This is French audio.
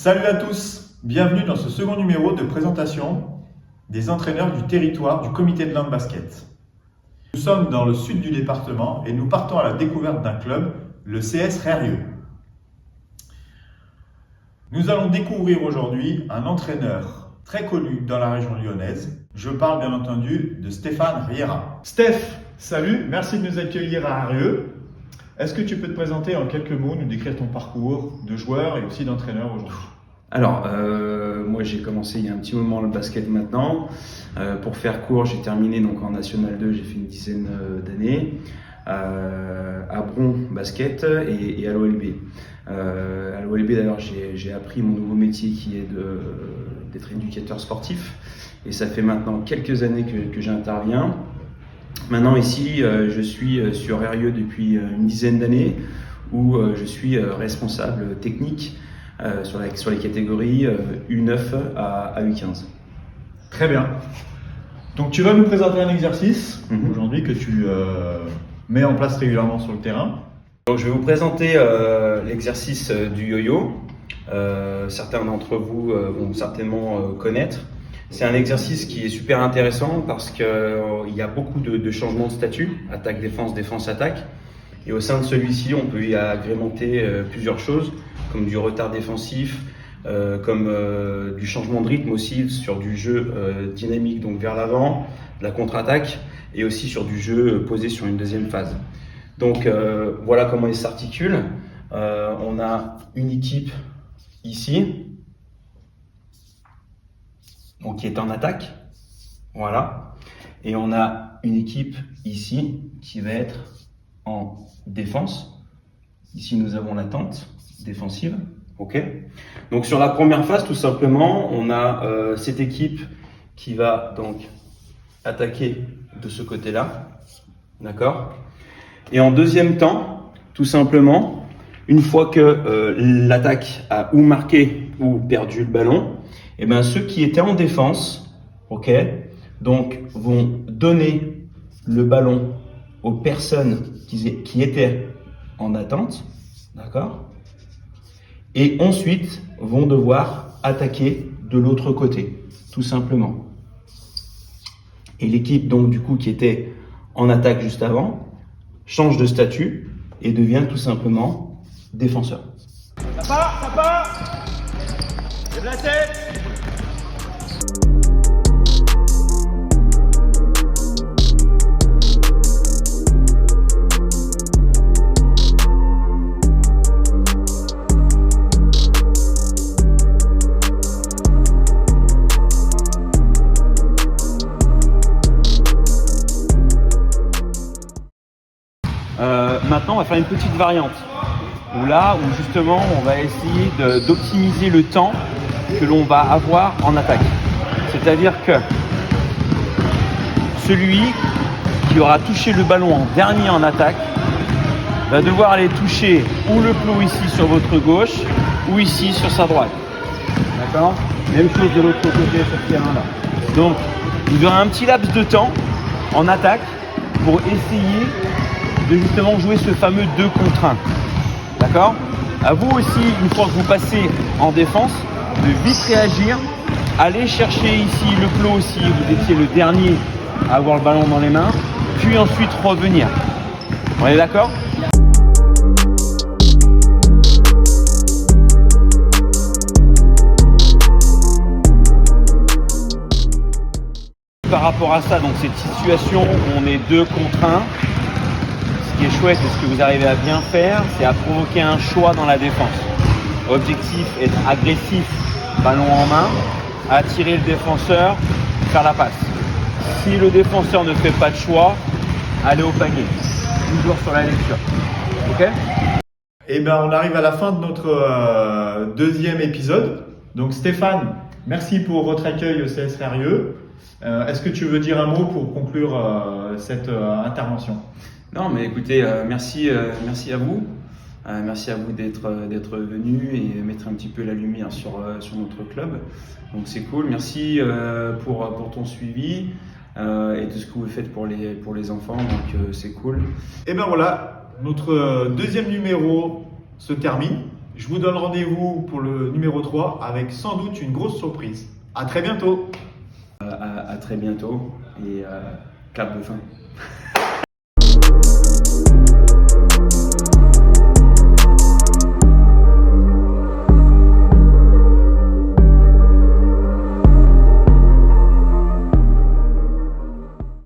Salut à tous, bienvenue dans ce second numéro de présentation des entraîneurs du territoire du comité de Land Basket. Nous sommes dans le sud du département et nous partons à la découverte d'un club, le CS Rérieux. Nous allons découvrir aujourd'hui un entraîneur très connu dans la région lyonnaise. Je parle bien entendu de Stéphane Riera. Steph, salut, merci de nous accueillir à Rérieux. Est-ce que tu peux te présenter en quelques mots, nous décrire ton parcours de joueur et aussi d'entraîneur aujourd'hui? Alors, moi j'ai commencé il y a un petit moment le basket maintenant. Pour faire court, j'ai terminé donc en National 2, j'ai fait une dizaine d'années à Bron basket et à l'OLB. À l'OLB d'ailleurs j'ai appris mon nouveau métier qui est d'être éducateur sportif et ça fait maintenant quelques années que j'interviens. Maintenant ici, je suis sur Rérieux depuis une dizaine d'années où je suis responsable technique sur les catégories U9 à U15. Très bien. Donc tu vas nous présenter un exercice aujourd'hui que tu mets en place régulièrement sur le terrain. Donc je vais vous présenter l'exercice du yo-yo. Certains d'entre vous vont certainement connaître. C'est un exercice qui est super intéressant parce qu'il y a beaucoup de changements de statut, attaque, défense, défense, attaque. Et au sein de celui-ci, on peut y agrémenter plusieurs choses, comme du retard défensif, comme du changement de rythme aussi sur du jeu dynamique, donc vers l'avant, de la contre-attaque, et aussi sur du jeu posé sur une deuxième phase. Donc voilà comment il s'articule. On a une équipe ici, donc qui est en attaque, voilà, et on a une équipe ici qui va être en défense. Ici nous avons l'attente défensive, ok. Donc sur la première phase, tout simplement, on a cette équipe qui va donc attaquer de ce côté-là, d'accord. Et en deuxième temps, tout simplement, une fois que l'attaque a ou marqué ou perdu le ballon, et ben ceux qui étaient en défense, ok, donc vont donner le ballon aux personnes qui étaient en attente, d'accord, et ensuite vont devoir attaquer de l'autre côté, tout simplement. Et l'équipe donc du coup qui était en attaque juste avant change de statut et devient tout simplement défenseur. Ça part Lève la tête. Maintenant, on va faire une petite variante où justement on va essayer d'optimiser le temps que l'on va avoir en attaque. C'est-à-dire que celui qui aura touché le ballon en dernier en attaque va devoir aller toucher ou le plot ici sur votre gauche ou ici sur sa droite. D'accord ? Même chose de l'autre côté sur ce terrain-là. Donc, vous aurez un petit laps de temps en attaque pour essayer de justement jouer ce fameux 2 contre 1. D'accord ? À vous aussi, une fois que vous passez en défense, de vite réagir, aller chercher ici le plot aussi, vous étiez le dernier à avoir le ballon dans les mains, puis ensuite revenir. On est d'accord ? Par rapport à ça, donc cette situation où on est 2 contre 1, ce qui est chouette et ce que vous arrivez à bien faire, c'est à provoquer un choix dans la défense. Objectif, être agressif, ballon en main, attirer le défenseur, faire la passe. Si le défenseur ne fait pas de choix, allez au panier. Toujours sur la lecture. Ok ? Eh bien, on arrive à la fin de notre deuxième épisode. Donc Stéphane, merci pour votre accueil au CS Rérieux. Est-ce que tu veux dire un mot pour conclure cette intervention ? Non, mais écoutez, merci à vous. Merci à vous d'être venu et mettre un petit peu la lumière sur notre club. Donc c'est cool. Merci pour ton suivi et tout ce que vous faites pour les enfants. Donc c'est cool. Et ben voilà, notre deuxième numéro se termine. Je vous donne rendez-vous pour le numéro 3 avec sans doute une grosse surprise. À très bientôt. À très bientôt et clap de fin.